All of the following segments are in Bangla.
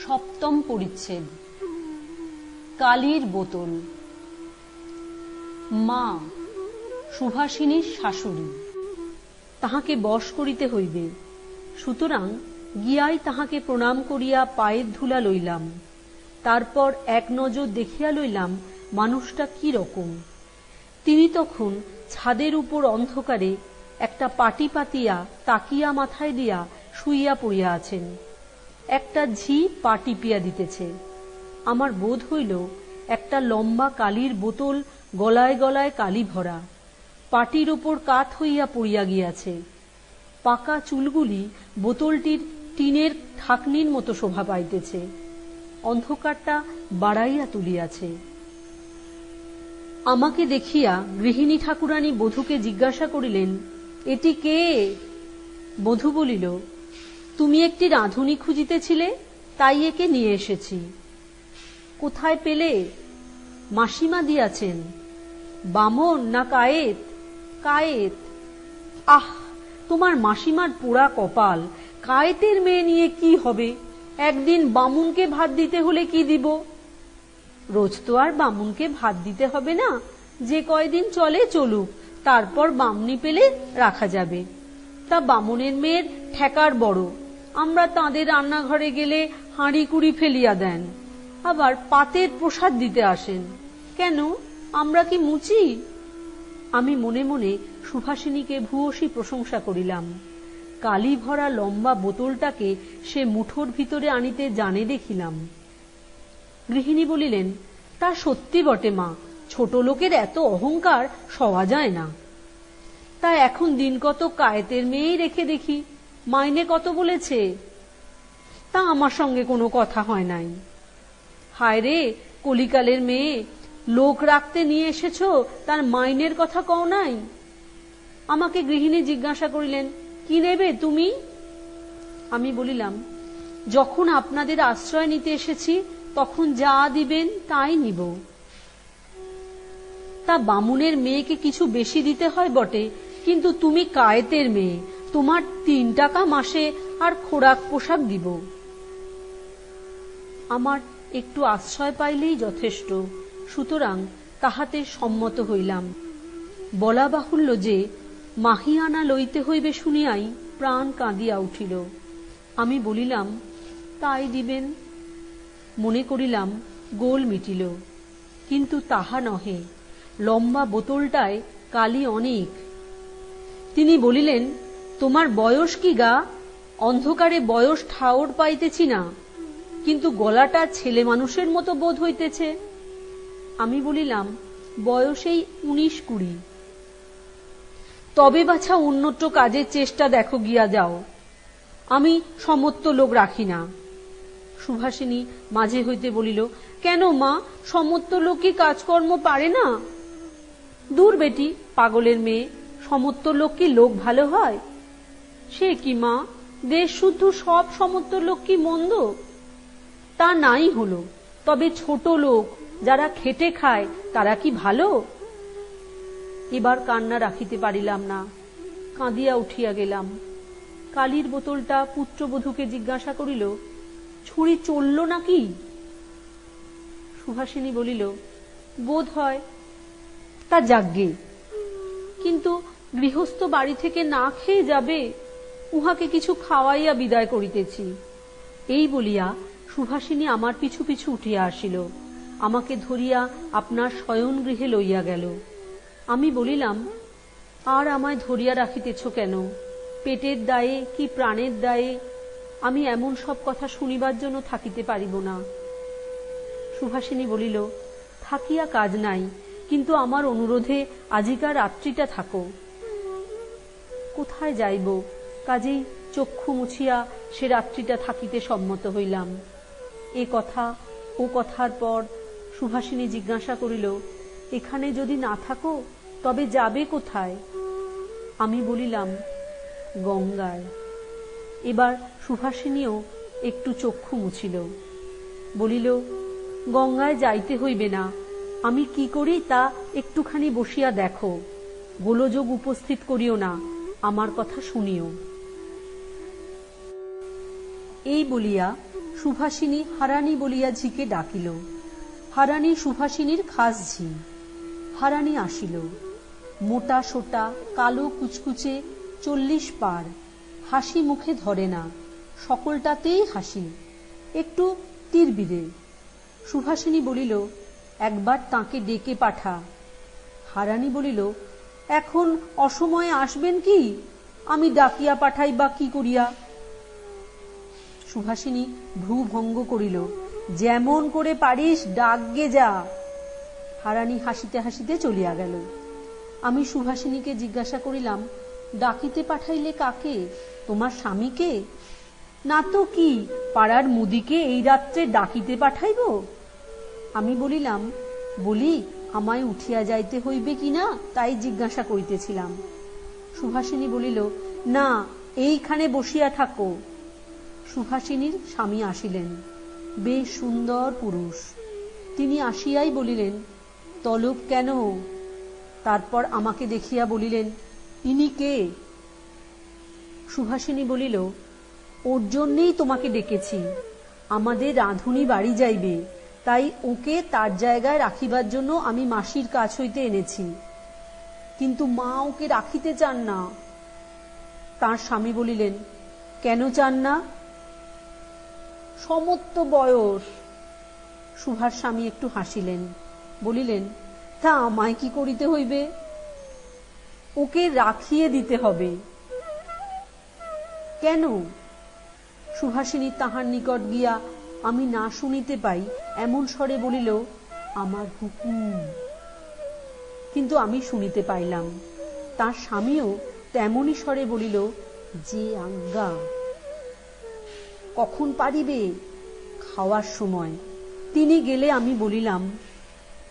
সপ্তম পরিচ্ছেদ। কালির বোতল। মা সুভাষিনীর শাশুড়ি। তাহাকে বশ করিতে হইবে, সুতরাং গিয়াই তাহাকে প্রণাম করিয়া পায়ের ধুলা লইলাম। তারপর এক নজর দেখিয়া লইলাম মানুষটা কি রকম। তিনি তখন ছাদের উপর অন্ধকারে একটা পাটি পাতিয়া তাকিয়া মাথায় দিয়া শুইয়া পড়িয়া আছেন। একটা ঝি পা টিপিয়া দিতেছে। আমার বোধ হইল একটা লম্বা কালির বোতল গলায় গলায় কালি ভরা, পাটির ওপর কাত হইয়া পড়িয়া গিয়াছে। পাকা চুলগুলি বোতলটির টিনের ঢাকনির মতো শোভা পাইতেছে। অন্ধকারটা বাড়াইয়া তুলিয়াছে। আমাকে দেখিয়া গৃহিণী ঠাকুরানী বধূকে জিজ্ঞাসা করিলেন, এটি কে? বধূ বলিল, তুমি একটি রাঁধুনি খুঁজিতেছিলে, তাই একে নিয়ে এসেছি। কোথায় পেলে? মাসিমা দিয়াছেন। বামন না কায়েত? কায়েত। আহ, তোমার মাসিমার পোড়া কপাল। কায়েতের মেয়ে নিয়ে কি হবে? একদিন বামুনকে ভাত দিতে হলে কি দিব? রোজ তো আর বামুনকে ভাত দিতে হবে না, যে কয়দিন চলে চলুক, তারপর বামনি পেলে রাখা যাবে। তা বামুনের মেয়ের ঠেকার বড়, আমরা তাঁদের রান্নাঘরে গেলে হাঁড়ি কুড়ি ফেলিয়া দেন, আবার পাতের প্রসাদ দিতে আসেন। কেন, আমরা কি মুচি? আমি মনে মনে সুভাষিনীকে ভূয়সী প্রশংসা করিলাম। কালি ভরা লম্বা বোতলটাকে সে মুঠোর ভিতরে আনিতে জানে দেখিলাম। গৃহিণী বলিলেন, তা সত্যি বটে মা, ছোট লোকের এত অহংকার সওয়া যায় না। তা এখন দিন কত কায়েতের মেয়েই রেখে দেখি, মাইনে কত বলেছে? তা আমার সঙ্গে কোনো কথা হয় নাই। হায় রে, কলিকালের মেয়ে, লোক রাখতে নিয়ে এসেছো, তার মাইনের কথা কও নাই? আমাকে গৃহিণী জিজ্ঞাসা করিলেন, কি নেবে তুমি? আমি বলিলাম, যখন আপনাদের আশ্রয় নিতে এসেছি তখন যা দিবেন তাই নিব। তা বামুনের মেয়েকে কিছু বেশি দিতে হয় বটে, কিন্তু তুমি কায়েতের মেয়ে, তোমার 3 টাকা মাসে আর খোরাক পোশাক দিব। আমার একটু আশ্রয় পাইলেই যথেষ্ট, সুতরাং তাহাতে সম্মত হইলাম। বলা বাহুল্য যে মাহিয়ানা লইতে হইবে শুনিয়াই প্রাণ কাঁদিয়া উঠিল। আমি বলিলাম, তাই দিবেন। মনে করিলাম গোল মিটিল, কিন্তু তাহা নহে, লম্বা বোতলটায় কালি অনেক। তিনি বলিলেন, তোমার বয়স কি গা? অন্ধকারে বয়স ঠাওর পাইতেছি না, কিন্তু গলাটা ছেলে মানুষের মতো বোধ হইতেছে। আমি বলিলাম, বয়সেই 19-20। তবে বাছা উন্নত কাজের চেষ্টা দেখো গিয়া যাও, আমি সমস্ত লোক রাখি না। সুভাষিনী মাঝে হইতে বলিল, কেন মা, সমস্ত লোক কি কাজকর্ম পারে না? দূর বেটি, পাগলের মেয়ে, সমস্ত লোক কি লোক ভালো হয়? সে কি মা, দেশ শুদ্ধ সব সমস্ত লোক কি মন্দ? তা নাই হলো, তবে ছোট লোক যারা খেটে খায় তারা কি ভালো? এবার কান্না রাখিতে পারিলাম না, কাঁদিয়া উঠিয়া গেলাম। কালির বোতলটা পুত্রবধূকে জিজ্ঞাসা করিল, ছুরি চলল নাকি? সুভাষিনী বলিল, বোধ হয়। তা যাগ্গে, কিন্তু গৃহস্থ বাড়ি থেকে না খেয়ে যাবে, উহাকে কিছু খাওয়াইয়া বিদায় করিতেছি। এই বলিয়া সুভাষিনী আমার পিছু পিছু উঠিয়া আসিল, আমাকে ধরিয়া আপনার শয়ন গৃহে লইয়া গেল। আমি বলিলাম, আর আমায় ধরিয়া রাখিতেছ কেন? পেটের দায়ে কি প্রাণের দায়ে আমি এমন সব কথা শুনিবার জন্য থাকিতে পারিব না। সুভাষিনী বলিল, থাকিয়া কাজ নাই, কিন্তু আমার অনুরোধে আজিকার রাত্রিটা থাকো। কোথায় যাইব? কাজেই চক্ষু মুছিয়া সে রাত্রিটা থাকিতে সম্মত হইলাম। এ কথা ও কথার পর সুভাষিনী জিজ্ঞাসা করিল, এখানে যদি না থাকো তবে যাবে কোথায়? আমি বলিলাম, গঙ্গায়। এবার সুভাষিনীও একটু চক্ষু মুছিল, বলিল, গঙ্গায় যাইতে হইবে না, আমি কি করি তা একটুখানি বসিয়া দেখো, গোলযোগ উপস্থিত করিও না, আমার কথা শুনিও। এই বলিয়া সুভাষিনী হারানি বলিয়া ঝিকে ডাকিল। হারানি সুভাষিনীর খাস ঝি। হারানি আসিল, মোটা সোটা, কালো কুচকুচে, 40 পার, হাসি মুখে ধরে না, সকলটাতেই হাসি, একটু তীরবিদে। সুভাষিনী বলিল, একবার তাকে ডেকে পাঠা। হারানি বলিল, এখন অসময়ে আসবেন কি? আমি ডাকিয়া পাঠাই বা কি করিয়া? সুভাষিনী ভ্রু ভঙ্গ করিল, যেমন করে পারিস ডাকগে যা। হারানি হাসিতে হাসিতে চলিয়া গেল। আমি সুভাষিনীকে জিজ্ঞাসা করিলাম, ডাকিতে পাঠাইলে কাকে? তোমার স্বামীকে? না তো কি, পাড়ার মুদিকে এই রাত্রে ডাকিতে পাঠাইব? আমি বলিলাম, বলি আমায় উঠিয়া যাইতে হইবে কিনা তাই জিজ্ঞাসা করিতেছিলাম। সুভাষিনী বলিল, না, এইখানে বসিয়া থাকো। সুভাষিনীর স্বামী আসিলেন, বেশ সুন্দর পুরুষ। তিনি আসিয়াই বলিলেন, তলব কেন? তারপর আমাকে দেখিয়া বলিলেন, ইনি কে? সুভাষিনী বলিল, ওর জন্যেই তোমাকে ডেকেছি। আমাদের রাঁধুনি বাড়ি যাইবে, তাই ওকে তার জায়গায় রাখিবার জন্য আমি মাসির কাছ হইতে এনেছি। কিন্তু মা ওকে রাখিতে চান না। তার স্বামী বলিলেন, কেন চান না? সমস্ত বয়স। সুভার স্বামী একটু হাসিলেন, বলিলেন, তা আমায় কি করিতে হইবে? ওকে রাখিয়ে দিতে হবে। কেন? সুভাষিনী তাহার নিকট গিয়া আমি না শুনিতে পাই এমন স্বরে বলিল, আমার হুকুম। কিন্তু আমি শুনিতে পাইলাম। তার স্বামীও তেমনি স্বরে বলিল, যে আজ্ঞা। কখন পারিবে? খাওয়ার সময়। তিনি গেলে আমি বলিলাম,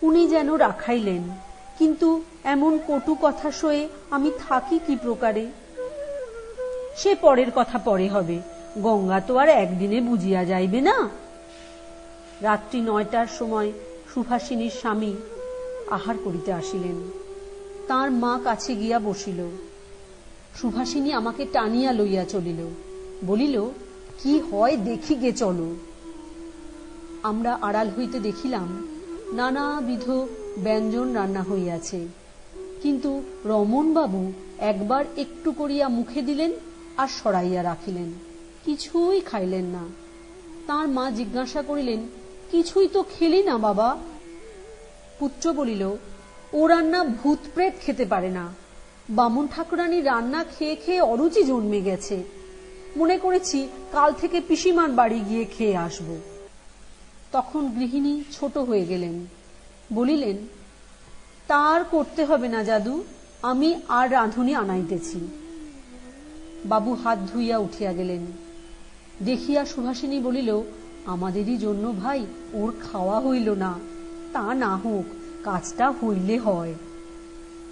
উনি যেন রাখাইলেন, কিন্তু এমন কটু কথা সয়ে আমি থাকি কি প্রকারে? সে পরের কথা পরে হবে, গঙ্গা তো আর একদিনে বুঝিয়া যাইবে না। রাত্রি 9টার সময় সুভাষিনীর স্বামী আহার করিতে আসিলেন। তার মা কাছে গিয়া বসিল। সুভাষিনী আমাকে টানিয়া লইয়া চলিল, বলিল, কি হয় দেখি গে চলো। আমরা আড়াল হইতে দেখিলাম নানাবিধ ব্যঞ্জন রান্না হইয়াছে, কিন্তু রমণবাবু একবার একটু করিয়া মুখে দিলেন আর সরাইয়া রাখিলেন, কিছুই খাইলেন না। তার মা জিজ্ঞাসা করিলেন, কিছুই তো খেলি না বাবা? পুত্র বলিল, ও রান্না ভূত প্রেত খেতে পারে না। বামুন ঠাকুরানী রান্না খেয়ে খেয়ে অরুচি জন্মে গেছে। মনে করেছি কাল থেকে পিসিমার বাড়ি গিয়ে খেয়ে আসব। তখন গৃহিণী ছোট হয়ে গেলেন, বলিলেন, তার করতে হবে না জাদু, আমি আর রাঁধুনি আনাইতেছি। বাবু হাত ধুইয়া উঠিয়া গেলেন। দেখিয়া সুভাষিনী বলিল, আমাদেরই জন্য ভাই ওর খাওয়া হইল না। তা না হোক, কাজটা হইলে হয়।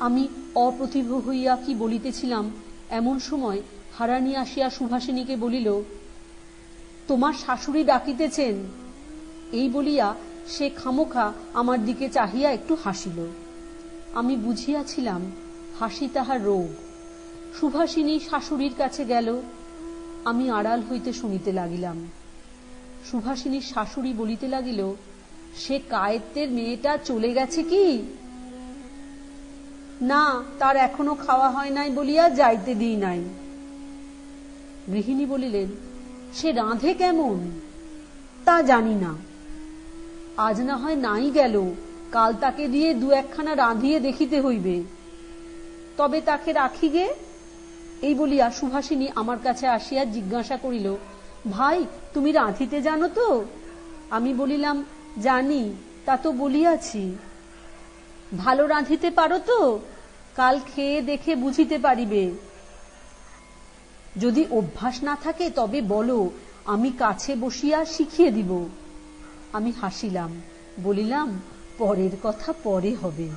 আমি অপ্রতিভ হইয়া কি বলিতেছিলাম, এমন সময় হারানি আসিয়া সুভাষিনীকে বলিল, তোমার শাশুড়ি ডাকিতেছেন। এই বলিয়া সে খামোখা আমার দিকে চাহিয়া একটু হাসিল। আমি বুঝিয়াছিলাম হাসি তাহার রোগ। সুভাষিনী শাশুড়ির কাছে গেল। আমি আড়াল হইতে শুনিতে লাগিলাম। সুভাষিনীর শাশুড়ি বলিতে লাগিল, সে কায়েতের মেয়েটা চলে গেছে কি না, তার এখনো খাওয়া হয় নাই বলিয়া যাইতে দিই নাই। গৃহিণী বলিলেন, সে রাঁধে কেমন? তা জানি না। আজ না হয় নাই গেল, কাল তাকে দিয়ে 2-1খানা রাঁধিয়ে দেখিতে হইবে। তবে তাকে রাখি গে। এই বলিয়া সুভাষিনী আমার কাছে আসিয়া জিজ্ঞাসা করিল, ভাই তুমি রাঁধিতে জানো তো? আমি বলিলাম, জানি, তা তো বলিয়াছি। ভালো রাঁধিতে পারো তো? কাল খেয়ে দেখে বুঝিতে পারিবে। যদি অভ্যাস না থাকে তবে বলো, আমি কাছে বসিয়া শিখিয়ে দিব। আমি হাসিলাম, বলিলাম, পরের কথা পরে হবে।